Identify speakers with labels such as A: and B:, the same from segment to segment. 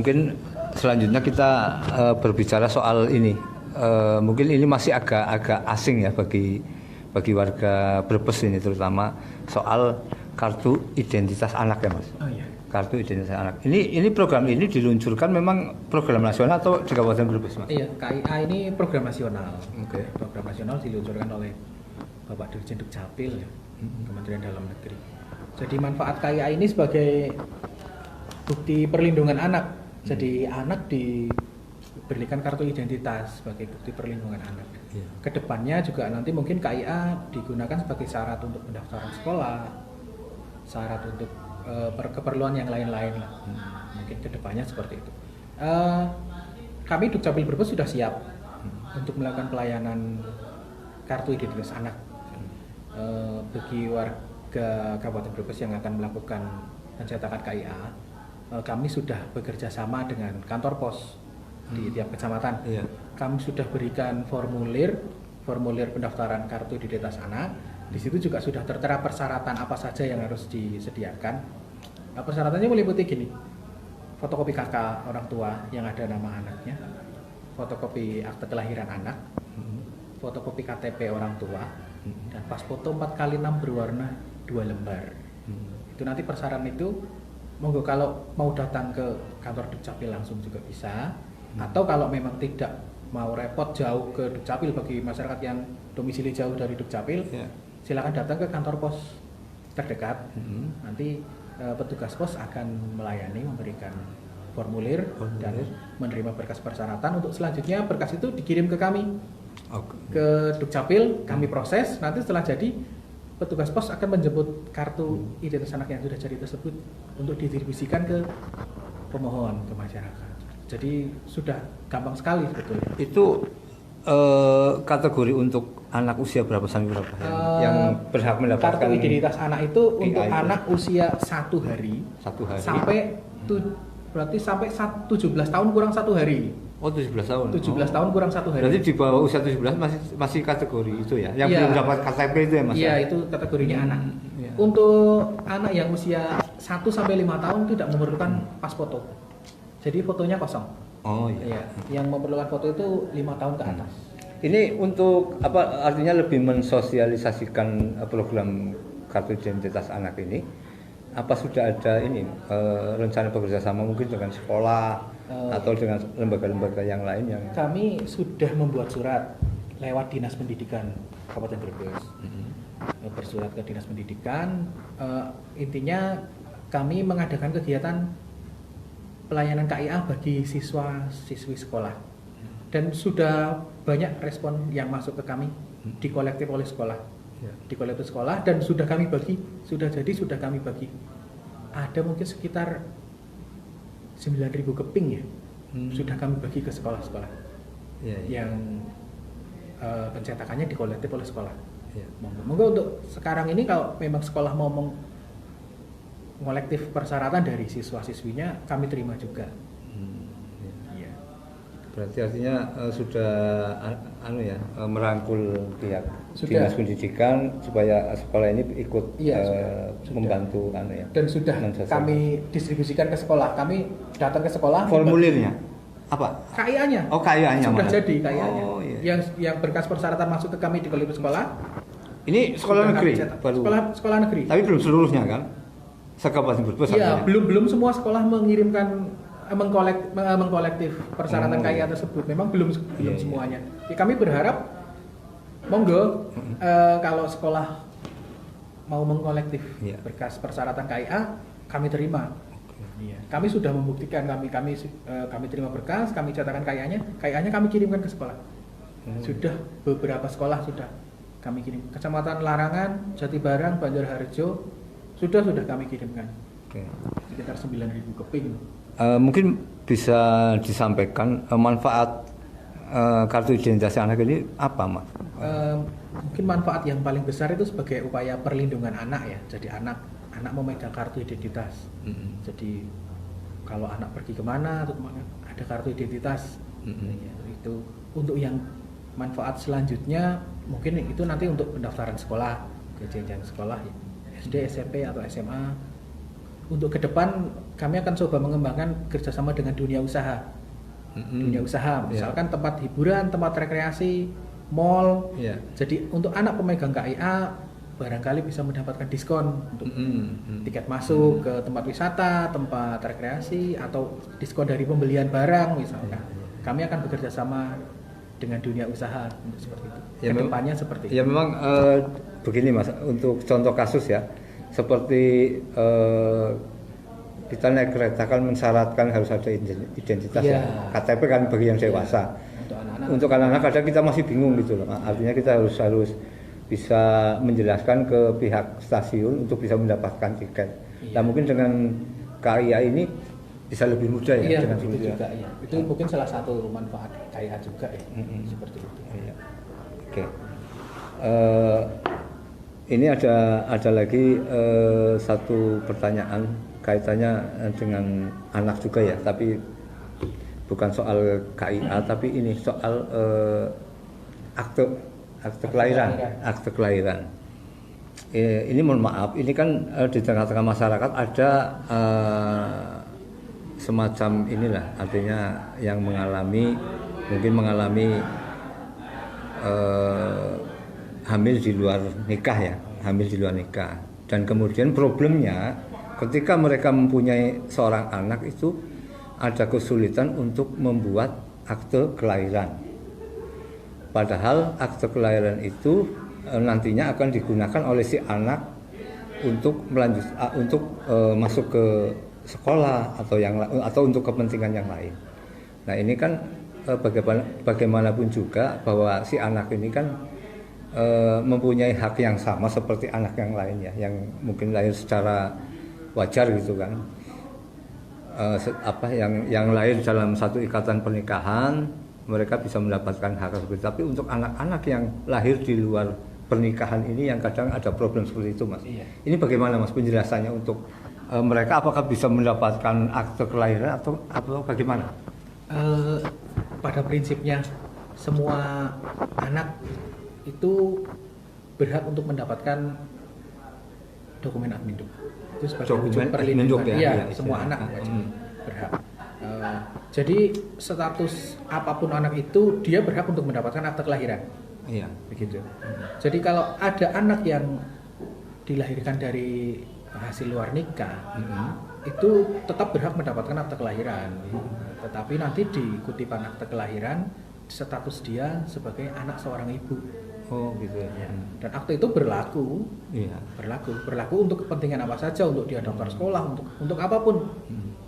A: mungkin selanjutnya kita berbicara soal ini. Mungkin ini masih agak asing ya bagi warga Brebes ini, terutama soal kartu identitas anak ya Mas.
B: Oh iya.
A: Kartu identitas anak. Ini program ini diluncurkan memang program nasional atau di Kabupaten Brebes Mas?
B: Iya, KIA ini program nasional.
A: Oke.
B: Program nasional diluncurkan oleh Bapak Dirjen Dukcapil ya, Kementerian Dalam Negeri. Jadi manfaat KIA ini sebagai bukti perlindungan anak. Jadi anak diberikan kartu identitas sebagai bukti perlindungan anak.
A: Iya.
B: Kedepannya juga nanti mungkin KIA digunakan sebagai syarat untuk pendaftaran sekolah, syarat untuk keperluan yang lain-lain lah. Mungkin kedepannya seperti itu. Kami Dukcapil Brebes sudah siap untuk melakukan pelayanan kartu identitas anak bagi warga Kabupaten Brebes yang akan melakukan pencetakan KIA. Kami sudah bekerja sama dengan kantor pos di tiap kecamatan.
A: Iya.
B: Kami sudah berikan formulir pendaftaran kartu identitas anak. Di situ juga sudah tertera persyaratan apa saja yang harus disediakan. Nah, persyaratannya meliputi gini: fotokopi KK orang tua yang ada nama anaknya, fotokopi akte kelahiran anak, fotokopi KTP orang tua, dan pas foto 4x6 berwarna 2 lembar. Itu nanti persyaratan itu monggo kalau mau datang ke kantor Dukcapil langsung juga bisa, atau kalau memang tidak mau repot jauh ke Dukcapil bagi masyarakat yang domisili jauh dari Dukcapil, silakan datang ke kantor pos terdekat. Nanti petugas pos akan melayani, memberikan formulir dan menerima berkas persyaratan. Untuk selanjutnya berkas itu dikirim ke kami, ke Dukcapil, kami proses. Nanti setelah jadi, petugas pos akan menjemput kartu identitas anak yang sudah jadi tersebut untuk didistribusikan ke pemohon, ke masyarakat. Jadi sudah gampang sekali sebetulnya.
A: Itu kategori untuk anak usia berapa sampai berapa yang berhak mendapatkan
B: kartu identitas anak itu untuk
A: itu.
B: anak usia 1 hari, sampai berarti sampai 17 tahun kurang 1 hari.
A: Oh, 17 tahun.
B: 17 tahun kurang 1 hari.
A: Berarti di bawah usia 17 masih kategori itu ya. Yang belum dapat KTP itu ya Mas.
B: Iya, itu kategorinya anak.
A: Iya.
B: Untuk anak yang usia 1 sampai 5 tahun tidak memerlukan pas foto. Jadi fotonya kosong.
A: Oh iya.
B: Yang memerlukan foto itu 5 tahun ke atas.
A: Ini untuk apa, artinya lebih mensosialisasikan program kartu identitas anak ini. Apa sudah ada ini rencana bekerja sama mungkin dengan sekolah atau dengan lembaga-lembaga yang lain yang
B: kami sudah membuat surat lewat Dinas Pendidikan Kabupaten Brebes. Bersurat ke Dinas Pendidikan, intinya kami mengadakan kegiatan pelayanan KIA bagi siswa-siswi sekolah, dan sudah banyak respon yang masuk ke kami, dikolektif oleh sekolah, dikolektif sekolah, dan sudah kami bagi, sudah kami bagi, ada mungkin sekitar 9.000 keping ya, sudah kami bagi ke sekolah-sekolah yang pencetakannya dikolektif oleh sekolah. Monggo untuk sekarang ini kalau memang sekolah mau kolektif persyaratan dari siswa-siswinya, kami terima juga.
A: Berarti artinya sudah merangkul pihak Dinas Pendidikan supaya sekolah ini ikut membantu ya.
B: Dan sudah kami distribusikan ke sekolah. Kami datang ke sekolah.
A: Formulirnya apa?
B: KIA-nya.
A: Oh, KIA-nya
B: sudah
A: mana?
B: jadi KIA-nya.
A: Oh, iya.
B: Yang berkas persyaratan masuk ke kami di kolektif sekolah.
A: Ini sekolah negeri baru.
B: Sekolah negeri.
A: Tapi belum seluruhnya kan? Sekabupaten Brebes.
B: Iya, belum semua sekolah mengirimkan mengkolektif persyaratan KIA tersebut. Memang belum semuanya. Ya, kami berharap monggo kalau sekolah mau mengkolektif berkas persyaratan KIA, kami terima. Kami sudah membuktikan, kami terima berkas, kami cetakan KIA-nya kami kirimkan ke sekolah. Sudah beberapa sekolah sudah kami kirim. Kecamatan Larangan, Jatibarang, Banjarharjo sudah kami kirimkan. Sekitar 9.000 keping.
A: Mungkin bisa disampaikan manfaat kartu identitas anak ini apa, Mak?
B: Mungkin manfaat yang paling besar itu sebagai upaya perlindungan anak ya. Jadi anak memegang kartu identitas. Jadi kalau anak pergi kemana atau kemana ada kartu identitas. Itu untuk yang manfaat selanjutnya mungkin itu nanti untuk pendaftaran sekolah ke jenjang sekolah ya. SD, SMP atau SMA. untuk ke depan kami akan coba mengembangkan kerjasama dengan dunia usaha. Dunia usaha, misalkan tempat hiburan, tempat rekreasi, mall.
A: Iya.
B: Jadi untuk anak pemegang KIA barangkali bisa mendapatkan diskon untuk tiket masuk ke tempat wisata, tempat rekreasi, atau diskon dari pembelian barang misalkan. Kami akan bekerja sama dengan dunia usaha untuk seperti itu.
A: Ya,
B: Kedepannya seperti itu.
A: Ya memang begini Mas, untuk contoh kasus ya, seperti kita naik kereta kan mensyaratkan harus ada identitas ya. KTP kan bagi yang dewasa. Untuk anak-anak kadang kita masih bingung gitu loh. Artinya kita harus bisa menjelaskan ke pihak stasiun untuk bisa mendapatkan tiket. Nah mungkin dengan KIA ini bisa lebih mudah ya.
B: Iya,
A: dengan
B: itu juga ya. Itu mungkin salah satu manfaat KIA juga ya. Seperti itu.
A: Iya. Oke. Ini ada lagi satu pertanyaan kaitannya dengan anak juga ya, tapi bukan soal KIA, tapi ini soal akte kelahiran. Ini mohon maaf, ini kan di tengah-tengah masyarakat ada semacam inilah, artinya yang mungkin mengalami hamil di luar nikah, dan kemudian problemnya ketika mereka mempunyai seorang anak itu ada kesulitan untuk membuat akte kelahiran. Padahal akte kelahiran itu nantinya akan digunakan oleh si anak untuk masuk ke sekolah atau untuk kepentingan yang lain. Nah ini kan bagaimanapun juga bahwa si anak ini kan mempunyai hak yang sama seperti anak yang lain ya, yang mungkin lahir secara wajar gitu kan. Yang lahir dalam satu ikatan pernikahan, mereka bisa mendapatkan hak tersebut. Tapi untuk anak-anak yang lahir di luar pernikahan ini yang kadang ada problem seperti itu Mas.
B: Iya.
A: Ini bagaimana Mas penjelasannya untuk mereka apakah bisa mendapatkan akte kelahiran atau bagaimana?
B: Pada prinsipnya semua anak itu berhak untuk mendapatkan dokumen adminduk. Itu sebagai wujud perlindungan. Ya, semua anak berhak. Jadi status apapun anak itu dia berhak untuk mendapatkan akte kelahiran.
A: Iya,
B: begitu. Jadi kalau ada anak yang dilahirkan dari hasil luar nikah, itu tetap berhak mendapatkan akte kelahiran. Tetapi nanti di kutipan akte kelahiran status dia sebagai anak seorang ibu.
A: Oh gitu ya.
B: Dan akte itu berlaku.
A: Iya.
B: Berlaku untuk kepentingan apa saja, untuk dia daftar sekolah, untuk apapun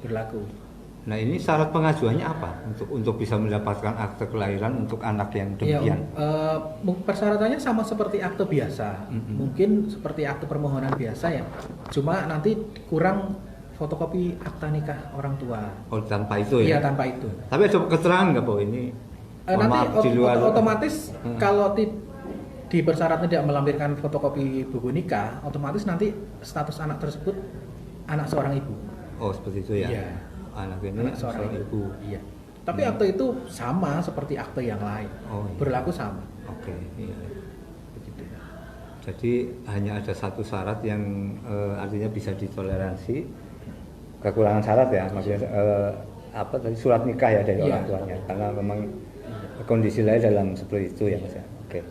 B: berlaku.
A: Nah ini syarat pengajuannya apa untuk bisa mendapatkan akte kelahiran untuk anak yang demikian?
B: Persyaratannya sama seperti akte biasa, mungkin seperti akte permohonan biasa ya. Cuma nanti kurang fotokopi akta nikah orang tua.
A: Oh tanpa itu ya?
B: Iya tanpa itu.
A: Tapi ada keterangan nggak bahwa ini?
B: Nanti otomatis kalau di persyaratnya tidak melampirkan fotokopi buku nikah, otomatis nanti status anak tersebut anak seorang ibu.
A: Oh seperti itu ya? Iya. Anak ini anak seorang ibu.
B: Iya. Tapi akte itu sama seperti akte yang lain. Oh, iya. Berlaku sama.
A: Oke. Iya. Begitu. Jadi hanya ada satu syarat yang artinya bisa ditoleransi. Kekurangan syarat ya, maksudnya surat nikah ya dari orang tuanya, karena memang kondisi lain dalam seperti itu ya Mas ya. Oke.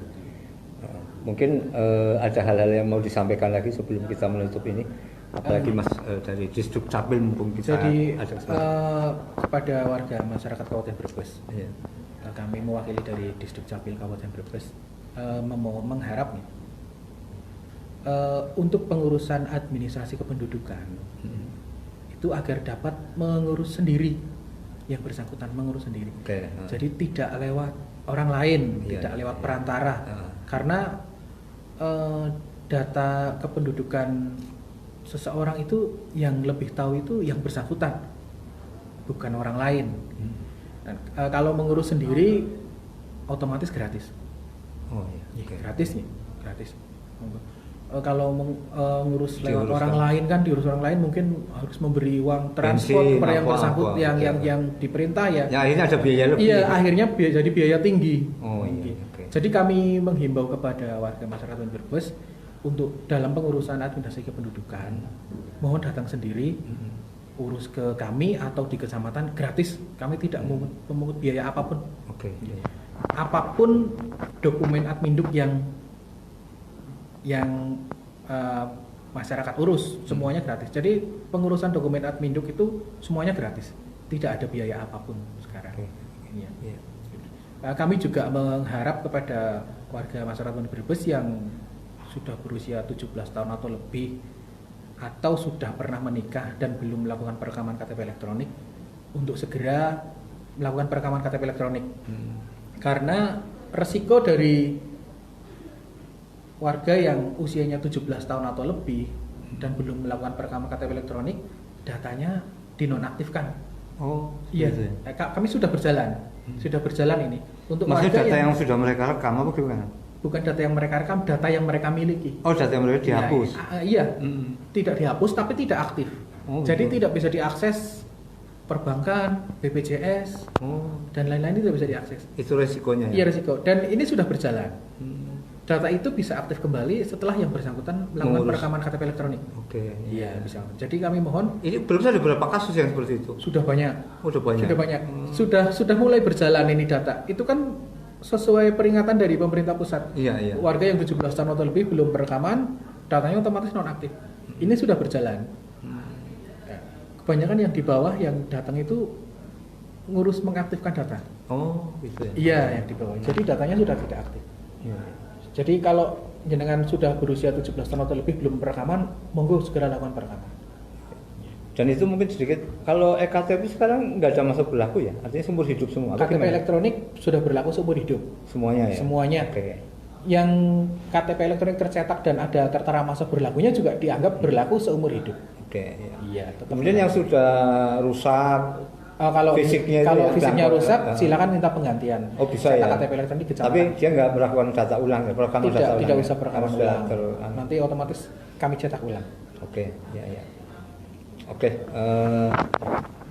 A: Mungkin ada hal-hal yang mau disampaikan lagi sebelum kita menutup ini, apalagi Mas dari Disduk Capil mumpung kita
B: jadi
A: ada
B: kepada warga masyarakat Kabupaten Brebes, kami mewakili dari Disduk Capil Kabupaten Brebes mengharap untuk pengurusan administrasi kependudukan itu agar dapat mengurus sendiri, yang bersangkutan mengurus sendiri. Jadi tidak lewat orang lain, tidak lewat perantara, karena data kependudukan seseorang itu yang lebih tahu itu yang bersangkutan, bukan orang lain. Dan kalau mengurus sendiri otomatis gratis. Oh iya. Gratis nih, gratis. Kalau mengurus lewat orang lain kan, diurus orang lain mungkin harus memberi uang transport kepada yang bersangkutan, yang diperintah ya. Ya akhirnya ada biaya lebih. Iya, akhirnya jadi biaya tinggi. Oh iya. Jadi kami menghimbau kepada warga masyarakat Brebes untuk dalam pengurusan administrasi kependudukan, mohon datang sendiri, urus ke kami atau di kecamatan gratis. Kami tidak memungut biaya apapun.
A: Oke.
B: Apapun dokumen adminduk yang masyarakat urus, semuanya gratis. Jadi pengurusan dokumen adminduk itu semuanya gratis, tidak ada biaya apapun sekarang. Iya. Kami juga mengharap kepada warga masyarakat Brebes yang sudah berusia 17 tahun atau lebih, atau sudah pernah menikah dan belum melakukan perekaman KTP elektronik, untuk segera melakukan perekaman KTP elektronik. Karena resiko dari warga yang usianya 17 tahun atau lebih dan belum melakukan perekaman KTP elektronik, datanya dinonaktifkan.
A: Oh,
B: iya.
A: Gitu ya?
B: Kami sudah berjalan ini. Untuk
A: maksudnya
B: warga
A: data yang sudah mereka rekam apa gimana?
B: Bukan data yang mereka rekam, data yang mereka miliki.
A: Oh, data yang mereka dihapus?
B: Iya, tidak dihapus tapi tidak aktif. Jadi
A: gitu.
B: tidak bisa diakses perbankan, BPJS, dan lain-lain itu tidak bisa diakses.
A: Itu resikonya ya?
B: Iya, resiko. Dan ini sudah berjalan. Data itu bisa aktif kembali setelah yang bersangkutan melakukan perekaman KTP elektronik.
A: Oke.
B: Iya, bisa. Jadi kami mohon.
A: Ini belum ada berapa kasus yang seperti itu?
B: Sudah banyak.
A: Sudah banyak.
B: Sudah banyak. Sudah mulai berjalan ini data. Itu kan sesuai peringatan dari pemerintah pusat.
A: Iya.
B: Warga yang 17 tahun atau lebih belum perekaman, datanya otomatis nonaktif. Ini sudah berjalan. Kebanyakan yang di bawah yang datang itu ngurus mengaktifkan data.
A: Oh, gitu ya.
B: Iya, yang di bawah. Jadi datanya sudah tidak aktif.
A: Iya.
B: Jadi kalau jenengan sudah berusia 17 tahun atau lebih belum perekaman, monggo segera lakukan perekaman.
A: Dan itu mungkin sedikit, kalau EKTP sekarang nggak ada masa berlaku ya? Artinya seumur hidup semua?
B: KTP elektronik sudah berlaku seumur hidup.
A: Semuanya ya?
B: Semuanya.
A: Oke.
B: Yang KTP elektronik tercetak dan ada tertera masa berlakunya juga dianggap berlaku seumur hidup.
A: Oke.
B: Iya.
A: Kemudian yang sudah rusak,
B: kalau fisiknya rusak, silakan minta penggantian.
A: Oh, bisa ya?
B: KTP elektronik kecamatan.
A: Tapi dia nggak melakukan data ulang ya?
B: Tidak bisa perekaman ulang. Nanti otomatis kami cetak ulang.
A: Oke, ya. Oke,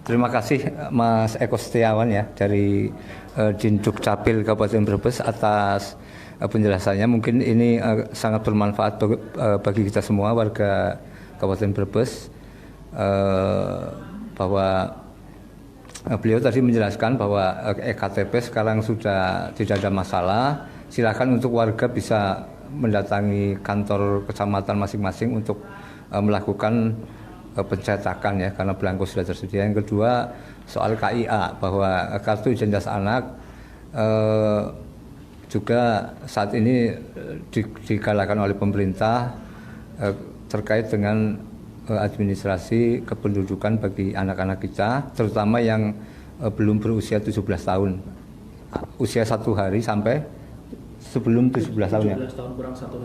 A: terima kasih Mas Eko Setiawan ya dari Dinduk Capil Kabupaten Brebes atas penjelasannya. Mungkin ini sangat bermanfaat bagi kita semua warga Kabupaten Brebes, bahwa beliau tadi menjelaskan bahwa EKTP sekarang sudah tidak ada masalah. Silakan untuk warga bisa mendatangi kantor kecamatan masing-masing untuk melakukan pencetakan ya, karena belangko sudah tersedia. Yang kedua soal KIA, bahwa kartu identitas anak juga saat ini digalakan oleh pemerintah terkait dengan administrasi kependudukan bagi anak-anak kita, terutama yang belum berusia 17 tahun, usia 1 hari sampai sebelum 17 tahun ya,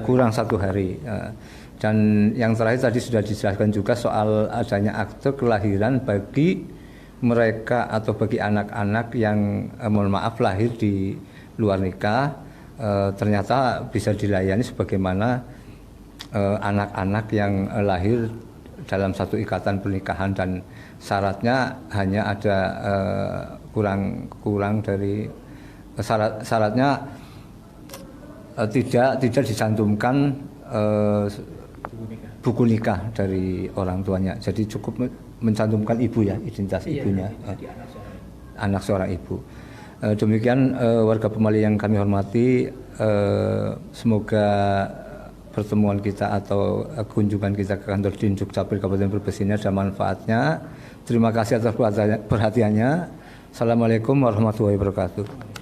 A: kurang 1 hari. Dan yang terakhir tadi sudah dijelaskan juga soal adanya akte kelahiran bagi mereka atau bagi anak-anak yang mohon maaf lahir di luar nikah, ternyata bisa dilayani sebagaimana anak-anak yang lahir dalam satu ikatan pernikahan, dan syaratnya hanya ada kurang dari syaratnya tidak dicantumkan buku nikah dari orang tuanya. Jadi cukup mencantumkan ibu ya, identitas ibunya, anak seorang ibu. Demikian warga Pemali yang kami hormati, semoga pertemuan kita atau kunjungan kita ke kantor Dinduk Capil Kabupaten Brebes ini ada manfaatnya. Terima kasih atas perhatiannya. Assalamualaikum warahmatullahi wabarakatuh.